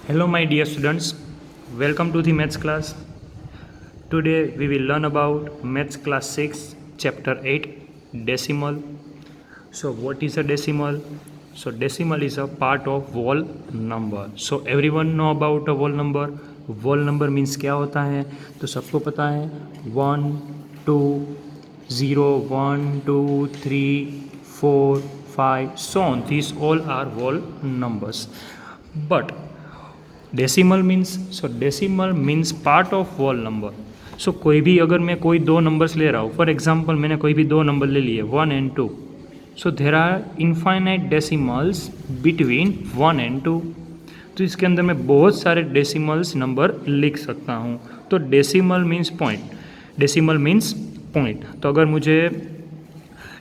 Hello, my dear students. Welcome to the maths class. Today we will learn about maths class 6, chapter 8, decimal. So, what is a decimal? So, decimal is a part of whole number. So, everyone know about a whole number. Whole number means क्या होता है? तो सबको पता है 1, 2, 0, 1, 2, 3, 4, 5, so on. These all are whole numbers. But decimal means part of whole number. So कोई भी अगर मैं कोई दो नंबर्स ले रहा हूँ, फॉर एग्जांपल मैंने कोई भी दो नंबर ले लिए 1 and 2. So there are infinite decimals between 1 and 2. तो इसके अंदर मैं बहुत सारे डेसिमल्स नंबर लिख सकता हूँ. तो डेसिमल मीन्स पॉइंट. तो अगर मुझे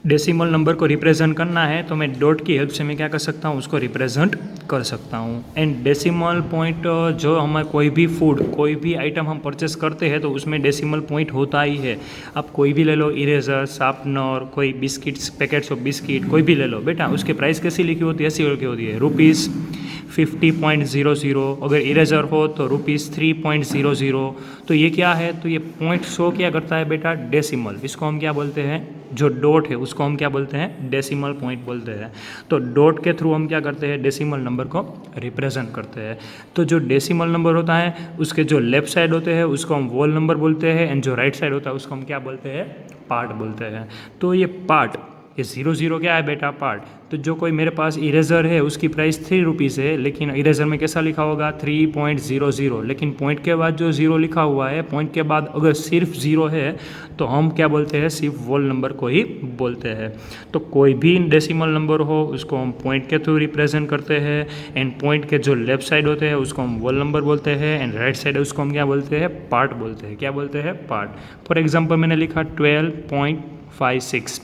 डेसिमल नंबर को रिप्रेजेंट करना है तो मैं डॉट की हेल्प से मैं क्या कर सकता हूँ, उसको रिप्रेजेंट कर सकता हूँ. एंड डेसिमल पॉइंट जो हमारे कोई भी आइटम हम परचेस करते हैं तो उसमें डेसिमल पॉइंट होता ही है. आप कोई भी ले लो, इरेजर, शार्पनर, कोई बिस्किट्स, पैकेट्स ऑफ बिस्किट, कोई भी ले लो बेटा, उसके प्राइस कैसी लिखी होती है, ऐसी लिखी होती है ₹50.00. अगर इरेजर हो तो ₹3.00. तो ये क्या है, तो ये पॉइंट शो क्या करता है बेटा, डेसिमल. इसको हम क्या बोलते हैं, जो डॉट है उसको हम क्या बोलते हैं, डेसिमल पॉइंट बोलते हैं. तो डॉट के थ्रू हम क्या करते हैं, डेसिमल नंबर को रिप्रेजेंट करते हैं. तो जो डेसिमल नंबर होता है उसके जो लेफ्ट साइड होते हैं उसको हम होल नंबर बोलते हैं, एंड जो राइट साइड होता है उसको हम क्या बोलते हैं, पार्ट बोलते हैं. तो ये पार्ट, ये 00 क्या है बेटा, पार्ट. तो जो कोई मेरे पास इरेजर है उसकी प्राइस ₹3 है, लेकिन इरेजर में कैसा लिखा होगा, 3.00. लेकिन पॉइंट के बाद जो 0 लिखा हुआ है, पॉइंट के बाद अगर सिर्फ 0 है तो हम क्या बोलते हैं, सिर्फ होल नंबर को ही बोलते हैं. तो कोई भी डेसिमल नंबर हो उसको हम पॉइंट के थ्रू रिप्रेजेंट करते हैं, एंड पॉइंट के जो लेफ्ट साइड होते हैं उसको हम होल नंबर बोलते हैं, एंड राइट साइड उसको हम क्या बोलते हैं, पार्ट बोलते हैं. क्या बोलते हैं, पार्ट. फॉर एग्जाम्पल मैंने लिखा 12.56.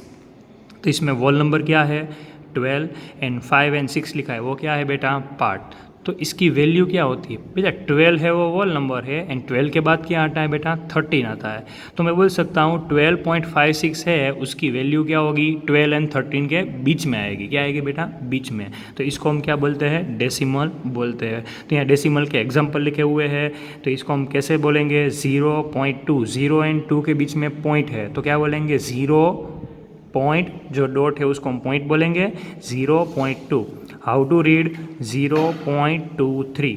तो इसमें वॉल नंबर क्या है, 12, एंड 5 एंड 6 लिखा है, वो क्या है बेटा, पार्ट. तो इसकी वैल्यू क्या होती है बेटा, 12 है वो वॉल नंबर है, एंड 12 के बाद क्या आता है बेटा, 13 आता है. तो मैं बोल सकता हूँ 12.56 है, उसकी वैल्यू क्या होगी, 12 एंड 13 के बीच में आएगी. क्या आएगी बेटा, बीच में. तो इसको हम क्या बोलते हैं, डेसिमल बोलते हैं. तो यहाँ डेसिमल के एग्जाम्पल लिखे हुए हैं, तो इसको हम कैसे बोलेंगे, 0.2, 0 एंड 2 के बीच में पॉइंट है तो क्या बोलेंगे, 0 पॉइंट, जो डॉट है उसको हम पॉइंट बोलेंगे, 0.2. How to read, 0.23.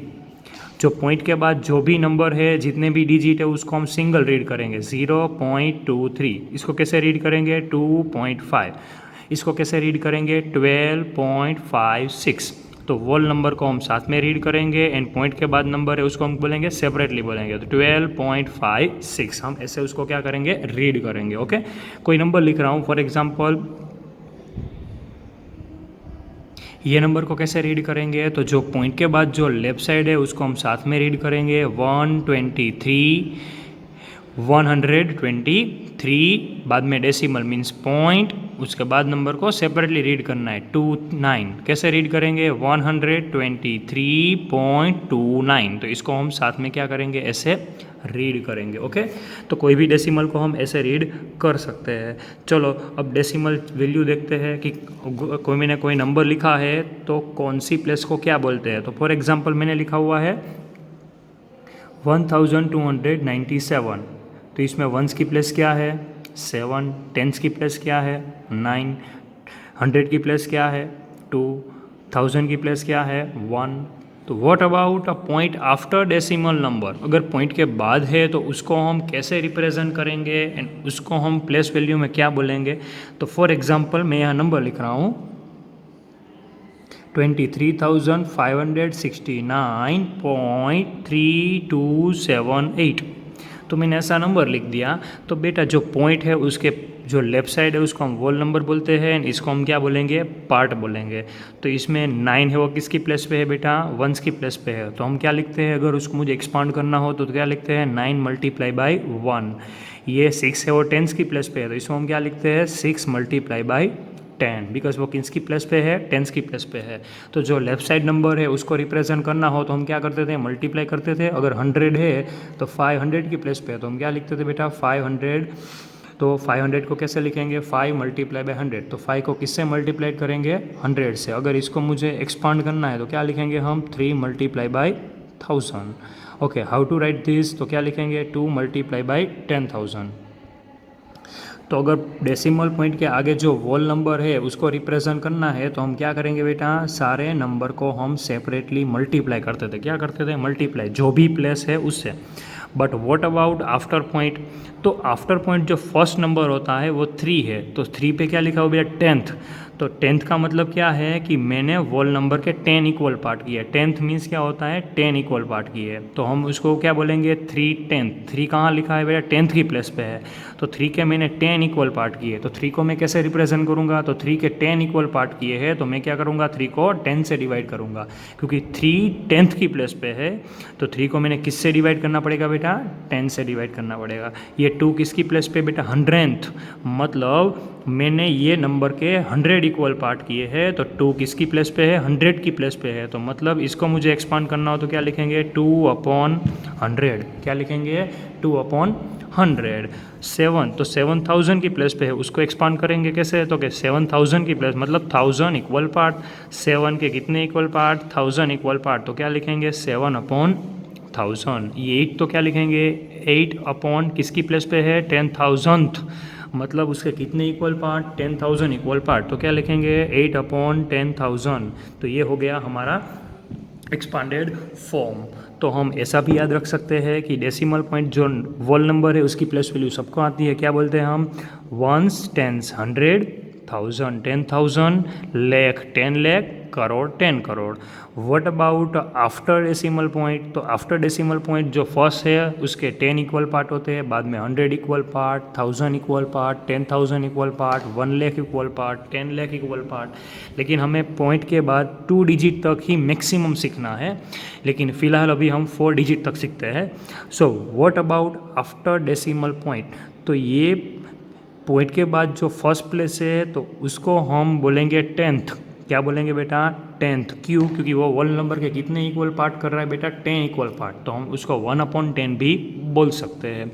जो पॉइंट के बाद जो भी नंबर है, जितने भी डिजिट है उसको हम सिंगल रीड करेंगे, 0.23. इसको कैसे रीड करेंगे, 2.5. इसको कैसे रीड करेंगे, 12.56. तो वॉल नंबर को हम साथ में रीड करेंगे, एंड पॉइंट के बाद नंबर है उसको हम बोलेंगे, सेपरेटली बोलेंगे. तो 12.56 हम ऐसे उसको क्या करेंगे, रीड करेंगे. ओके, कोई नंबर लिख रहा हूँ, फॉर एग्जांपल ये नंबर को कैसे रीड करेंगे, तो जो पॉइंट के बाद जो लेफ्ट साइड है उसको हम साथ में रीड करेंगे, 123, बाद में डेसिमल मीन्स पॉइंट, उसके बाद नंबर को सेपरेटली रीड करना है, 29. कैसे रीड करेंगे, 123.29. तो इसको हम साथ में क्या करेंगे, ऐसे रीड करेंगे. ओके, तो कोई भी डेसिमल को हम ऐसे रीड कर सकते हैं. चलो अब डेसिमल वैल्यू देखते हैं कि मैंने कोई नंबर लिखा है तो कौन सी प्लेस को क्या बोलते हैं. तो फॉर एग्जांपल मैंने लिखा हुआ है 1297. तो इसमें वंस की प्लेस क्या है, 7, टेंस की प्लेस क्या है, 9, 100 की प्लेस क्या है, 2, 1000 की प्लेस क्या है, 1. तो what about a point after decimal number, अगर पॉइंट के बाद है तो उसको हम कैसे रिप्रेजेंट करेंगे, एंड उसको हम प्लेस वैल्यू में क्या बोलेंगे. तो फॉर एग्जांपल मैं यहाँ नंबर लिख रहा हूँ 23,569.3278. तो मैंने ऐसा नंबर लिख दिया. तो बेटा जो पॉइंट है उसके जो लेफ्ट साइड है उसको हम वॉल नंबर बोलते हैं, एंड इसको हम क्या बोलेंगे, पार्ट बोलेंगे. तो इसमें 9 है वो किसकी प्लेस पे है बेटा, 1 की प्लेस पे है. तो हम क्या लिखते हैं, अगर उसको मुझे एक्सपांड करना हो तो क्या लिखते हैं, 9 मल्टीप्लाई बाई 1. ये 6 है वो 10 की प्लेस पे है, तो इसको हम क्या लिखते हैं, 6 मल्टीप्लाई बाई 10, बिकॉज वो किस की प्लेस पे है, 10 की प्लेस पे है. तो जो लेफ्ट साइड नंबर है उसको रिप्रेजेंट करना हो तो हम क्या करते थे, मल्टीप्लाई करते थे. अगर 100 है तो 500 की प्लेस पे है तो हम क्या लिखते थे बेटा, 500. तो 500 को कैसे लिखेंगे, 5 मल्टीप्लाई बाई 100. तो 5 को किससे मल्टीप्लाई करेंगे, 100 से. अगर इसको मुझे एक्सपांड करना है तो क्या लिखेंगे हम, 3 multiply by 1000। Okay, how to write this, तो क्या लिखेंगे 2 मल्टीप्लाई बाई 10,000। तो अगर डेसिमल पॉइंट के आगे जो वोल नंबर है उसको रिप्रेजेंट करना है तो हम क्या करेंगे बेटा, सारे नंबर को हम सेपरेटली मल्टीप्लाई करते थे। क्या करते थे? मल्टीप्लाई, जो भी प्लेस है उससे। But what about after point? तो आफ्टर पॉइंट जो फर्स्ट नंबर होता है वो 3 है, तो 3 पे क्या लिखा हुआ बेटा? 10th। तो 10th का मतलब क्या है कि मैंने वोल नंबर के 10 इक्वल पार्ट किए। 10th मीन्स क्या होता है? 10 इक्वल पार्ट किए, तो हम उसको क्या बोलेंगे? 3/10। 3 कहाँ लिखा है बेटा? 10th की प्लेस पे है, तो 3 के मैंने 10 इक्वल पार्ट किए, तो 3 को मैं कैसे रिप्रेजेंट करूँगा? तो 3 के 10 इक्वल पार्ट किए हैं तो मैं क्या करूँगा? 3 को 10 से डिवाइड करूँगा, क्योंकि 3 10th की प्लेस पे है, तो 3 को मैंने किससे डिवाइड करना पड़ेगा बेटा? 10 से डिवाइड करना पड़ेगा। ये 2 किसकी प्लेस पे बेटा? 100th, मतलब मैंने ये नंबर के 100 इक्वल पार्ट किए हैं, तो 2 किसकी प्लेस पे है? 100 की प्लेस पे है, तो मतलब इसको मुझे एक्सपांड करना हो तो क्या लिखेंगे? 2/100। क्या लिखेंगे? 2/100। 7, तो 7000 की प्लेस पे है, उसको एक्सपांड करेंगे कैसे? तो क्या 7000 की प्लेस मतलब 1000 इक्वल पार्ट। 7 के कितने इक्वल पार्ट? 1000 इक्वल पार्ट, तो क्या लिखेंगे? 7/1000। ये 8 तो क्या लिखेंगे? 8 अपॉन किसकी प्लेस पे है? 10,000th, मतलब उसके कितने इक्वल पार्ट? 10,000 इक्वल पार्ट, तो क्या लिखेंगे? 8/10,000। तो ये हो गया हमारा एक्सपांडेड फॉर्म। तो हम ऐसा भी याद रख सकते हैं कि डेसिमल पॉइंट जो वोल नंबर है उसकी प्लेस वैल्यू सबको आती है। क्या बोलते हैं हम? Ones, tens 100, 1000 10,000, lakh 10 lakh, crore 10 crore. What about after decimal point? तो आफ्टर डेसिमल पॉइंट जो फर्स्ट है उसके 10 इक्वल पार्ट होते हैं, बाद में 100 equal part, 1000 equal part, 10,000 equal part, 1 lakh equal part, 10 lakh equal part. लेकिन हमें पॉइंट के बाद 2 डिजिट तक ही मैक्सिमम सीखना है, लेकिन फ़िलहाल अभी हम 4 डिजिट तक सीखते हैं। So what about after decimal point? तो ये पॉइंट के बाद जो फर्स्ट प्लेस है तो उसको हम बोलेंगे 10th। क्या बोलेंगे बेटा? 10th। क्यों? क्योंकि वो वोल नंबर के कितने इक्वल पार्ट कर रहा है बेटा? 10 इक्वल पार्ट, तो हम उसको 1/10 भी बोल सकते हैं।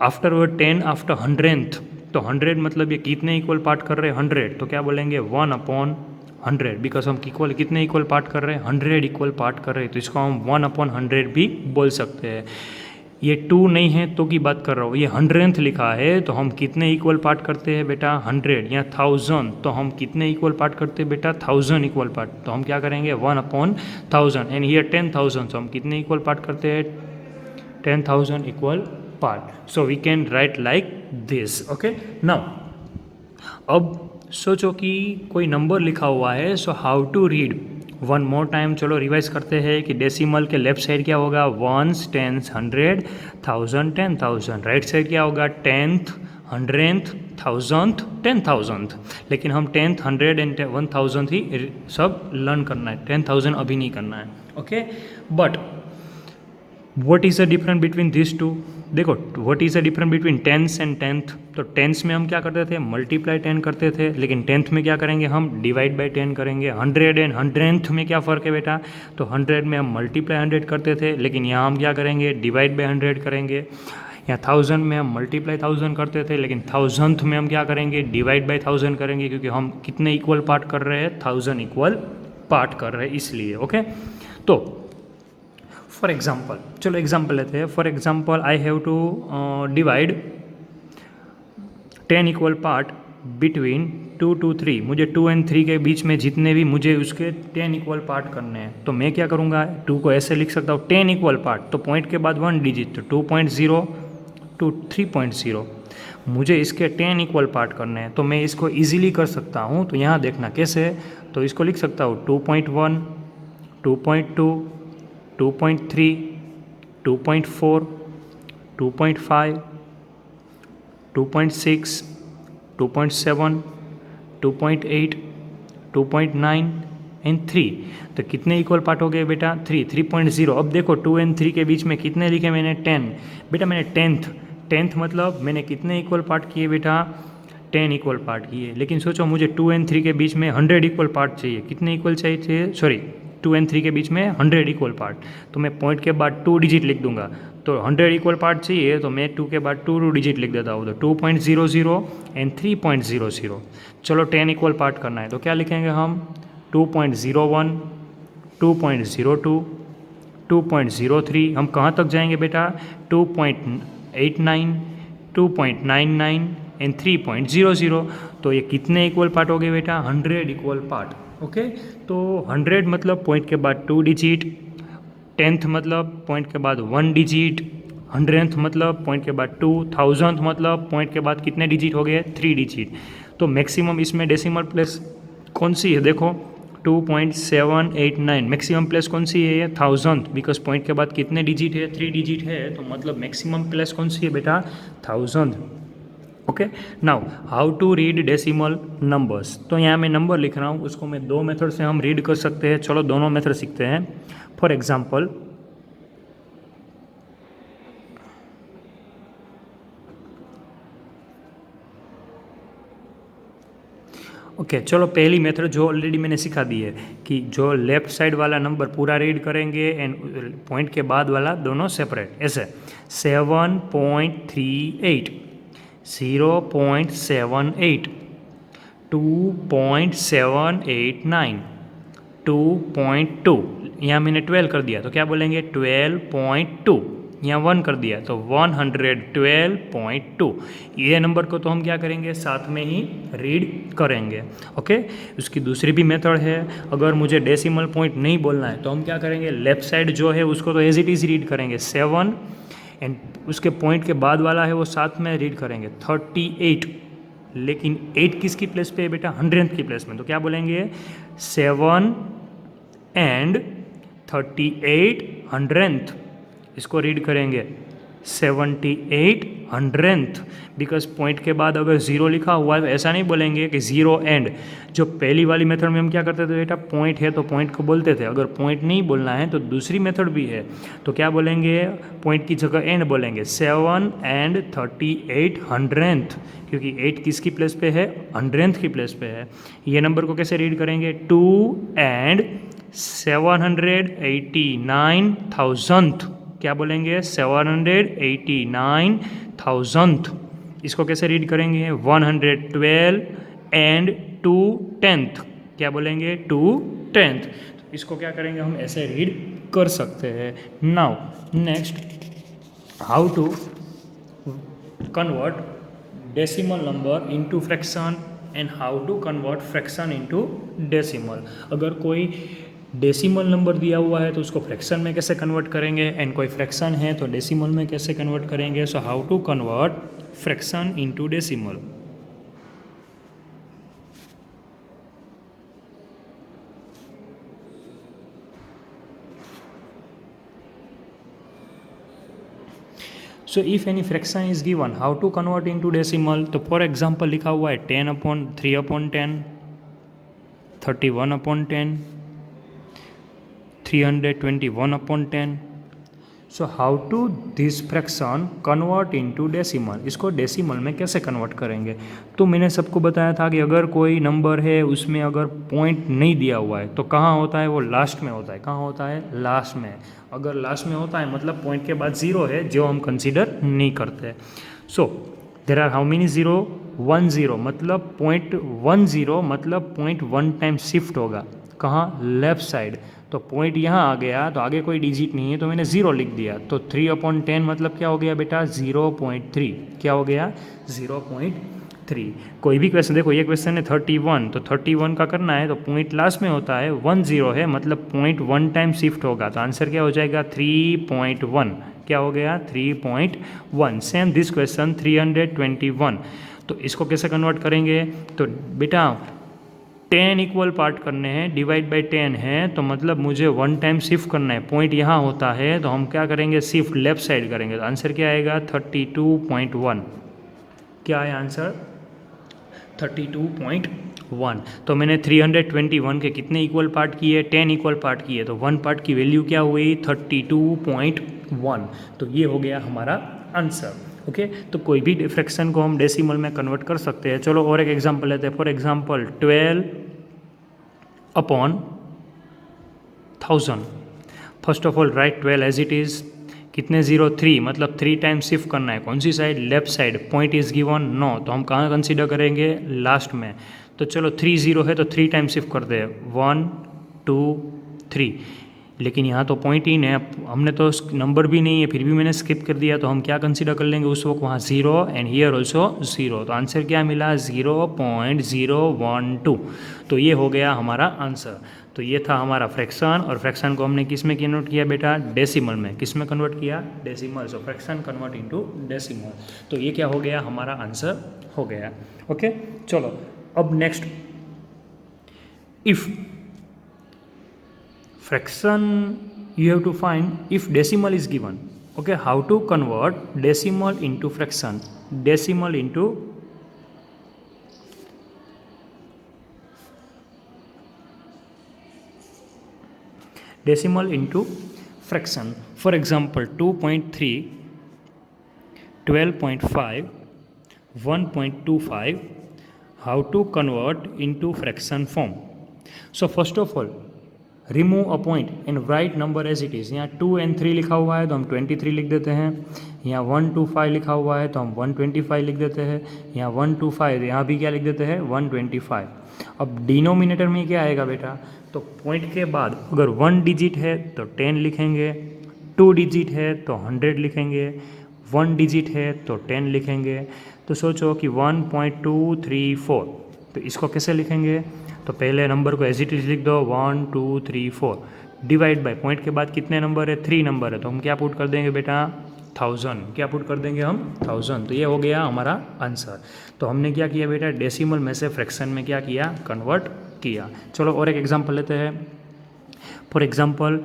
आफ्टर वो 10 आफ्टर 100th, तो 100 मतलब ये कितने इक्वल पार्ट कर रहे हैं? 100, तो क्या बोलेंगे? 1/100, बिकॉज हम इक्वल कितने इक्वल पार्ट कर रहे हैं? 100 इक्वल पार्ट कर रहे हैं, तो इसको हम 1/100 भी बोल सकते हैं। ये 2 नहीं है तो की बात कर रहा हूँ, ये 100th लिखा है, तो हम कितने इक्वल पार्ट करते हैं बेटा? 100 या 1000, तो हम कितने इक्वल पार्ट करते हैं बेटा? 1000 इक्वल पार्ट, तो हम क्या करेंगे? 1/1000। एंड हियर 10,000, तो हम कितने इक्वल पार्ट करते हैं? 10,000 equal part. So we can write like this. Okay, now अब सोचो कि कोई नंबर लिखा हुआ है, so how to read? One more time, चलो रिवाइज करते हैं कि डेसिमल के लेफ्ट साइड क्या होगा? Once, tens, 100, 1000, 10,000। राइट साइड क्या होगा? 10th, 100th, 1000th, 10,000th। लेकिन हम 10th, 100 एंड 1000 ही सब लर्न करना है, 10,000 अभी नहीं करना है। Okay, but what is the difference between this two? देखो, what is the difference between tens and 10th? तो टेंस में हम क्या करते थे? मल्टीप्लाई 10 करते थे, लेकिन 10th में क्या करेंगे? हम डिवाइड बाई 10 करेंगे। 100 एंड 100th में क्या फ़र्क है बेटा? तो 100 में हम मल्टीप्लाई 100 करते थे, लेकिन यहाँ हम क्या करेंगे? डिवाइड बाई 100 करेंगे। या 1000 में हम मल्टीप्लाई 1000 करते थे, लेकिन 1000th में हम क्या करेंगे? डिवाइड बाई 1000 करेंगे, क्योंकि हम कितने इक्वल पार्ट कर रहे हैं? 1000 इक्वल पार्ट कर रहे हैं, इसलिए। ओके, तो फॉर एग्जाम्पल, चलो एग्जाम्पल लेते हैं। For example, I have to divide 10 equal part between 2 to 3। मुझे 2 और 3 के बीच में जितने भी मुझे उसके 10 इक्वल पार्ट करने हैं, तो मैं क्या करूँगा? 2 को ऐसे लिख सकता हूँ 10 इक्वल पार्ट, तो पॉइंट के बाद 1 डिजिट, तो 2.0 to 3.0। मुझे इसके 10 इक्वल पार्ट करने हैं, तो मैं इसको ईजिली कर सकता हूँ। तो यहाँ देखना कैसे, तो इसको लिख सकता हूँ 2.1, 2.2, 2.3, 2.4, 2.5, 2.6, 2.7, 2.8, 2.9 एंड 3। तो कितने इक्वल पार्ट हो गए बेटा? 3.0। अब देखो 2 और 3 के बीच में कितने लिखे मैंने? 10। बेटा मैंने 10th मतलब मैंने कितने इक्वल पार्ट किए बेटा? 10 इक्वल पार्ट किए। लेकिन सोचो मुझे 2 और 3 के बीच में 100 इक्वल पार्ट चाहिए। कितने इक्वल चाहिए? सॉरी, 2 और 3 के बीच में 100 इक्वल पार्ट, तो मैं पॉइंट के बाद 2 डिजिट लिख दूंगा। तो 100 इक्वल पार्ट चाहिए, तो मैं 2 के बाद 2 डिजिट लिख देता हूँ, तो 2.00 एंड 3.00। चलो 10 इक्वल पार्ट करना है, तो क्या लिखेंगे हम? 2.01, 2.02, 2.03, हम कहाँ तक जाएंगे बेटा 2.89, 2.99 एंड 3.00। तो ये कितने इक्वल पार्ट हो गए बेटा 100 इक्वल पार्ट। ओके, तो 100 मतलब पॉइंट के बाद 2 डिजिट, 10th मतलब पॉइंट के बाद 1 डिजिट, 100th मतलब पॉइंट के बाद 2, 1000th मतलब पॉइंट के बाद कितने डिजिट हो गए 3 डिजिट। तो मैक्सिमम इसमें डेसिमल प्लेस कौन सी है देखो 2.789, मैक्सिमम प्लेस कौन सी है ये 1000th, बिकॉज पॉइंट के बाद कितने डिजिट है 3 डिजिट है, तो मतलब मैक्सिमम प्लेस कौन सी है बेटा 1000th। Okay, now how to read decimal numbers. तो यहाँ मैं नंबर लिख रहा हूँ, उसको मैं दो मेथड से हम रीड कर सकते हैं। चलो दोनों मेथड सीखते हैं। फॉर एग्जाम्पल ओके, चलो पहली मेथड जो ऑलरेडी मैंने सिखा दी है कि जो लेफ्ट साइड वाला नंबर पूरा रीड करेंगे एंड पॉइंट के बाद वाला दोनों सेपरेट, ऐसे 7.38, 0.78, 2.789, 2.2, यहाँ मैंने 12 कर दिया तो क्या बोलेंगे 12.2, यहाँ 1 कर दिया तो 112.2। ये नंबर को तो हम क्या करेंगे साथ में ही रीड करेंगे। ओके, उसकी दूसरी भी मेथड है, अगर मुझे डेसिमल पॉइंट नहीं बोलना है तो हम क्या करेंगे लेफ्ट साइड जो है उसको तो एज इट इज़ रीड करेंगे 7 एंड उसके पॉइंट के बाद वाला है वो साथ में रीड करेंगे 38, लेकिन 8 किसकी प्लेस पे है बेटा 100th की प्लेस में, तो क्या बोलेंगे 7 एंड 38 100th, इसको रीड करेंगे 78 100th, बिकॉज पॉइंट के बाद अगर ज़ीरो लिखा हुआ है तो ऐसा नहीं बोलेंगे कि ज़ीरो एंड। जो पहली वाली मेथड में हम क्या करते थे बेटा पॉइंट है तो पॉइंट को बोलते थे, अगर पॉइंट नहीं बोलना है तो दूसरी मेथड भी है, तो क्या बोलेंगे पॉइंट की जगह एंड बोलेंगे 7 एंड 38 100th, क्योंकि 8 किसकी प्लेस पे है 100th की प्लेस पे है। ये नंबर को कैसे रीड करेंगे 2 एंड 789,000th, क्या बोलेंगे 789,000th। इसको कैसे रीड करेंगे 112 एंड 2/10, क्या बोलेंगे 2/10। इसको क्या करेंगे हम ऐसे रीड कर सकते हैं। Now next, how to convert decimal number into fraction and how to convert fraction into decimal. अगर कोई डेसिमल नंबर दिया हुआ है तो उसको फ्रैक्शन में कैसे कन्वर्ट करेंगे, एंड कोई फ्रैक्शन है तो डेसिमल में कैसे कन्वर्ट करेंगे। So how to convert fraction into decimal. So if any fraction is given how to convert into decimal, तो फॉर एग्जांपल लिखा हुआ है 10/3/10, 31/10, 321/10। So how to this fraction convert into decimal, इसको डेसिमल में कैसे कन्वर्ट करेंगे। तो मैंने सबको बताया था कि अगर कोई नंबर है उसमें अगर पॉइंट नहीं दिया हुआ है तो कहाँ होता है वो लास्ट में होता है। कहाँ होता है लास्ट में। अगर लास्ट में होता है मतलब पॉइंट के बाद ज़ीरो है जो हम कंसिडर नहीं करते। So there are how many zero 1 0, मतलब 0.10 मतलब 0.1 टाइम शिफ्ट होगा कहाँ लेफ्ट साइड। तो पॉइंट यहाँ आ गया तो आगे कोई डिजिट नहीं है तो मैंने 0 लिख दिया, तो 3/10 मतलब क्या हो गया बेटा 0.3, क्या हो गया 0.3। कोई भी क्वेश्चन देखो, ये क्वेश्चन है 31, तो 31 का करना है तो पॉइंट लास्ट में होता है 1 0 है मतलब 0.1 टाइम शिफ्ट होगा, तो आंसर क्या हो जाएगा 3.1, क्या हो गया 3.1। सेम दिस क्वेश्चन 321, तो इसको कैसे कन्वर्ट करेंगे। तो बेटा 10 इक्वल पार्ट करने हैं, डिवाइड बाई 10 है तो मतलब मुझे 1 टाइम शिफ्ट करना है। पॉइंट यहाँ होता है तो हम क्या करेंगे शिफ्ट लेफ्ट साइड करेंगे, तो आंसर क्या आएगा 32.1। क्या है आंसर 32.1। तो मैंने 321 के कितने इक्वल पार्ट किए 10 इक्वल पार्ट किए, तो 1 पार्ट की वैल्यू क्या हुई 32.1। तो ये हो गया हमारा आंसर। ओके, तो कोई भी फ्रैक्शन को हम डेसिमल में कन्वर्ट कर सकते हैं। चलो और एक एग्जांपल लेते हैं। For example 12/1000। First of all write 12 as it is, कितने 0 3, मतलब 3 टाइम शिफ्ट करना है कौन सी side left side. Point is given नो, तो हम कहाँ कंसीडर करेंगे लास्ट में। तो चलो 3 0 है तो 3 टाइम शिफ्ट कर दे 1 2 3। लेकिन यहाँ तो पॉइंट इन है, हमने तो नंबर भी नहीं है फिर भी मैंने स्किप कर दिया, तो हम क्या कंसीडर कर लेंगे उस वक्त वहाँ 0 एंड हियर ऑल्सो 0, तो आंसर क्या मिला 0.012। तो ये हो गया हमारा आंसर। तो ये था हमारा फ्रैक्शन, और फ्रैक्शन को हमने किस में कन्वर्ट किया बेटा, डेसिमल में। किस में कन्वर्ट किया, डेसिमल। सो फ्रैक्शन कन्वर्ट इनटू डेसिमल। तो ये क्या हो गया, हमारा आंसर हो गया। ओके चलो अब next, if fraction you have to find if decimal is given. Okay, how to convert decimal into fraction, decimal into fraction. For example 2.3, 12.5, 1.25, how to convert into fraction form. So first of all remove a point and write number as it is. यहाँ 2 and 3 लिखा हुआ है तो हम 23 लिख देते हैं। यहाँ 1 to 5 लिखा हुआ है तो हम 125 लिख देते हैं। यहाँ 1 to 5 यहाँ भी क्या लिख देते हैं, 125। अब डिनोमिनेटर में क्या आएगा बेटा, तो पॉइंट के बाद अगर 1 डिजिट है तो 10 लिखेंगे, 2 डिजिट है तो 100 लिखेंगे, 1 डिजिट है तो 10 लिखेंगे। तो सोचो कि 1.234, तो इसको कैसे लिखेंगे, तो पहले नंबर को एज इट इज लिख दो 1 2 3 4, डिवाइड बाय पॉइंट के बाद कितने नंबर है, 3 नंबर है, तो हम क्या पुट कर देंगे बेटा 1000, क्या पुट कर देंगे हम 1000। तो ये हो गया हमारा आंसर। तो हमने क्या किया बेटा, डेसिमल में से फ्रैक्शन में क्या किया, कन्वर्ट किया। चलो और एक एग्जांपल लेते हैं। For example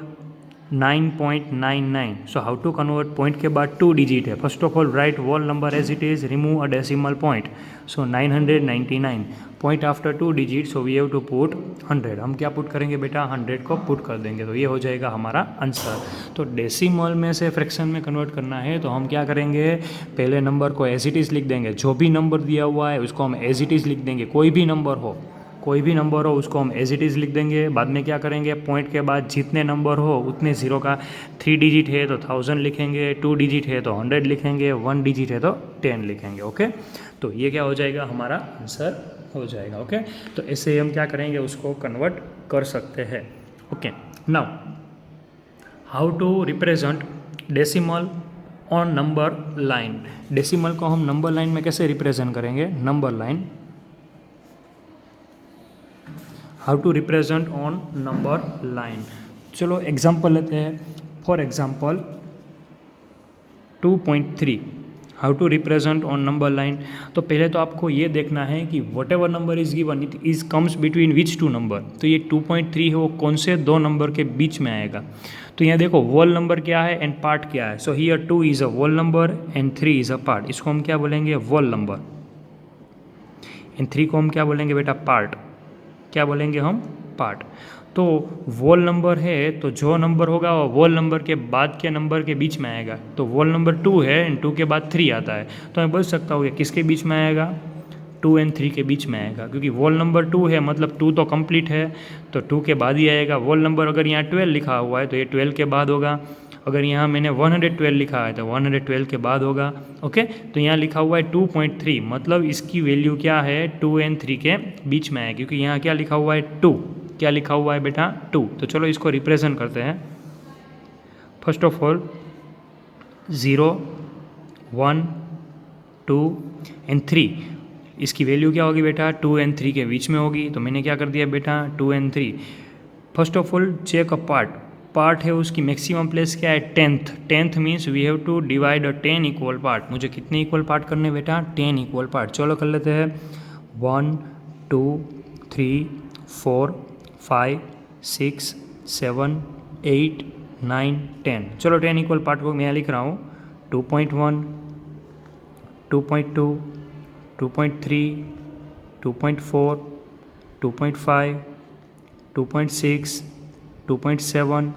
9.99। So how to convert, point के बाद 2 डिजिट है। First of all write whole number as it is, remove a decimal point. So 999, point after 2 digit, so we have to put 100। हम क्या put करेंगे बेटा, 100 को put कर देंगे, तो ये हो जाएगा हमारा आंसर। तो डेसिमल में से फ्रैक्शन में कन्वर्ट करना है तो हम क्या करेंगे, पहले नंबर को एज इट इज़ लिख देंगे, जो भी नंबर दिया हुआ है उसको हम एज इट इज़ लिख देंगे, कोई भी नंबर हो उसको हम एज इट इज़ लिख देंगे। बाद में क्या करेंगे, पॉइंट के बाद जितने नंबर हो उतने ज़ीरो का, 3 डिजिट है तो 1000 लिखेंगे, 2 डिजिट है तो 100 लिखेंगे, 1 डिजिट है तो 10 लिखेंगे। ओके, तो ये क्या हो जाएगा, हमारा आंसर हो जाएगा। ओके, तो ऐसे हम क्या करेंगे, उसको कन्वर्ट कर सकते हैं। Okay, now how to represent decimal on number line. Decimal को हम नंबर लाइन में कैसे रिप्रेजेंट करेंगे, number line, how to represent on number line. चलो एग्जांपल लेते हैं। For example 2.3, how to represent on number line. तो पहले तो आपको ये देखना है कि whatever number is given it is comes between which 2 number. तो ये 2.3 है वो कौन से 2 नंबर के बीच में आएगा। तो यहाँ देखो वोल नंबर क्या है एंड पार्ट क्या है। So here 2 is a whole number and 3 is a part. इसको हम क्या बोलेंगे, वोल नंबर, एंड 3 को हम क्या बोलेंगे बेटा, पार्ट। क्या बोलेंगे हम, पार्ट। तो वोल नंबर है तो जो नंबर होगा वो वोल नंबर के बाद के नंबर के बीच में आएगा। तो वोल नंबर 2 है एंड 2 के बाद 3 आता है, तो मैं बोल सकता हूँ कि किसके बीच में आएगा, 2 and 3 के बीच में आएगा, क्योंकि वोल नंबर 2 है मतलब 2 तो कंप्लीट है, तो 2 के बाद ही आएगा। वोल नंबर अगर यहाँ 12 लिखा हुआ है तो ये 12 के बाद होगा। अगर यहाँ मैंने 112 लिखा है तो 112 के बाद होगा। ओके, तो यहाँ लिखा हुआ है 2.3, मतलब इसकी वैल्यू क्या है, 2 and 3 के बीच में है, क्योंकि यहाँ क्या लिखा हुआ है, 2। क्या लिखा हुआ है बेटा, 2। तो चलो इसको रिप्रेजेंट करते हैं। फर्स्ट ऑफ ऑल 0 1 2 and 3, इसकी वैल्यू क्या होगी बेटा, 2 and 3 के बीच में होगी। तो मैंने क्या कर दिया बेटा, 2 and 3। First of all check a part है उसकी मैक्सिमम प्लेस क्या है, 10th means we have to divide a 10 equal part. मुझे कितने इक्वल पार्ट करने बेटा, 10 इक्वल पार्ट। चलो कर लेते हैं 1 2 3 4 5 6 7 8 9 10। चलो 10 इक्वल पार्ट को मैं लिख रहा हूँ, 2.1 2.2 2.3 2.4 2.5 2.6 2.7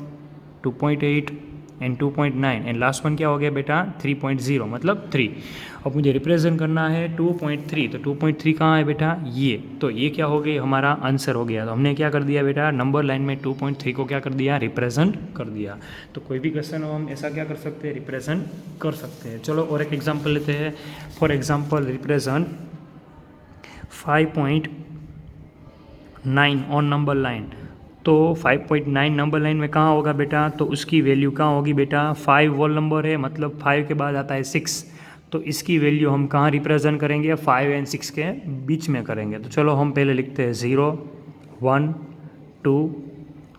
2.8 एंड 2.9 एंड लास्ट वन क्या हो गया बेटा, 3.0 मतलब 3। अब मुझे रिप्रेजेंट करना है 2.3, तो 2.3 कहाँ है बेटा, ये। तो ये क्या हो गया, हमारा आंसर हो गया। तो हमने क्या कर दिया बेटा, नंबर लाइन में 2.3 को क्या कर दिया, रिप्रेजेंट कर दिया। तो कोई भी क्वेश्चन हो हम ऐसा क्या कर सकते हैं, रिप्रेजेंट कर सकते हैं। चलो और एक एग्जाम्पल लेते हैं। For example represent 5.9 on number line. तो 5.9 नंबर लाइन में कहाँ होगा बेटा, तो उसकी वैल्यू कहाँ होगी बेटा, 5 वोल नंबर है, मतलब 5 के बाद आता है 6, तो इसकी वैल्यू हम कहाँ रिप्रेजेंट करेंगे, 5 और 6 के बीच में करेंगे। तो चलो हम पहले लिखते हैं 0 1 2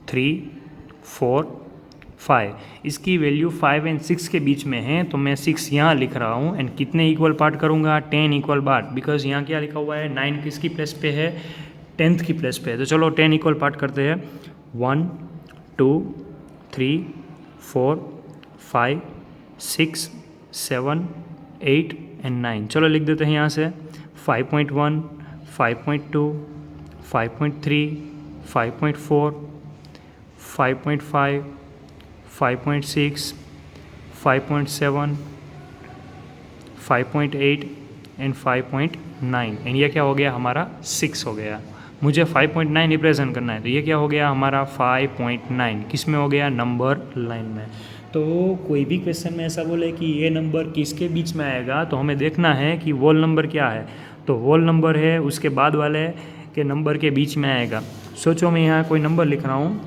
3 4 5, इसकी वैल्यू 5 और 6 के बीच में है, तो मैं 6 यहाँ लिख रहा हूँ एंड कितने इक्वल पार्ट करूँगा, 10 इक्वल पार्ट, बिकॉज यहाँ क्या लिखा हुआ है, 9 किसकी प्लेस पे है, 10th की प्लेस पे है। तो चलो 10 इक्वल पार्ट करते हैं, 1 2 3 4 5 6 7 8 एंड 9। चलो लिख देते हैं यहाँ से 5.1 5.2 5.3 5.4 5.5 5.6 5.7 5.8 एंड 5.9 एंड ये क्या हो गया हमारा 6 हो गया। मुझे 5.9 रिप्रेजेंट करना है, तो ये क्या हो गया हमारा 5.9, किस में हो गया, नंबर लाइन में। तो कोई भी क्वेश्चन में ऐसा बोले कि ये नंबर किसके बीच में आएगा, तो हमें देखना है कि वोल नंबर क्या है, तो वोल नंबर है उसके बाद वाले के नंबर के बीच में आएगा। सोचो मैं यहाँ कोई नंबर लिख रहा हूँ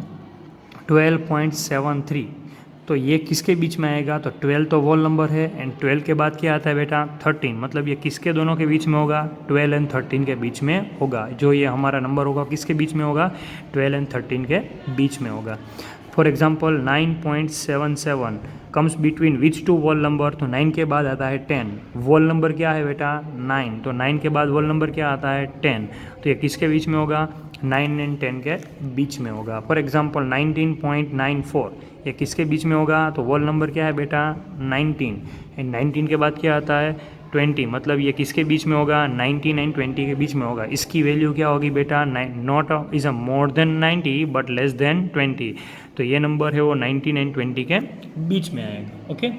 12.73, तो ये किसके बीच में आएगा, तो 12 तो वोल नंबर है एंड 12 के बाद क्या आता है बेटा 13, मतलब ये किसके दोनों के बीच में होगा, 12 एंड 13 के बीच में होगा। जो ये हमारा नंबर होगा किसके बीच में होगा, 12 एंड 13 के बीच में होगा। For example 9.77 comes between which two whole number, तो 9 के बाद आता है 10, वोल नंबर क्या है बेटा 9, तो 9 के बाद वोल नंबर क्या आता है 10, तो ये किसके बीच में होगा, 9 एंड 10 के बीच में होगा। फॉर एग्जाम्पल 19.94 ये किसके बीच में होगा, तो वोल नंबर क्या है बेटा 19 एंड 19 के बाद क्या आता है 20, मतलब ये किसके बीच में होगा, 19 एंड 20 के बीच में होगा। इसकी वैल्यू क्या होगी बेटा, not is a more than 90 but less than 20, तो ये नंबर है वो 19 एंड 20 के बीच में आएगा। ओके।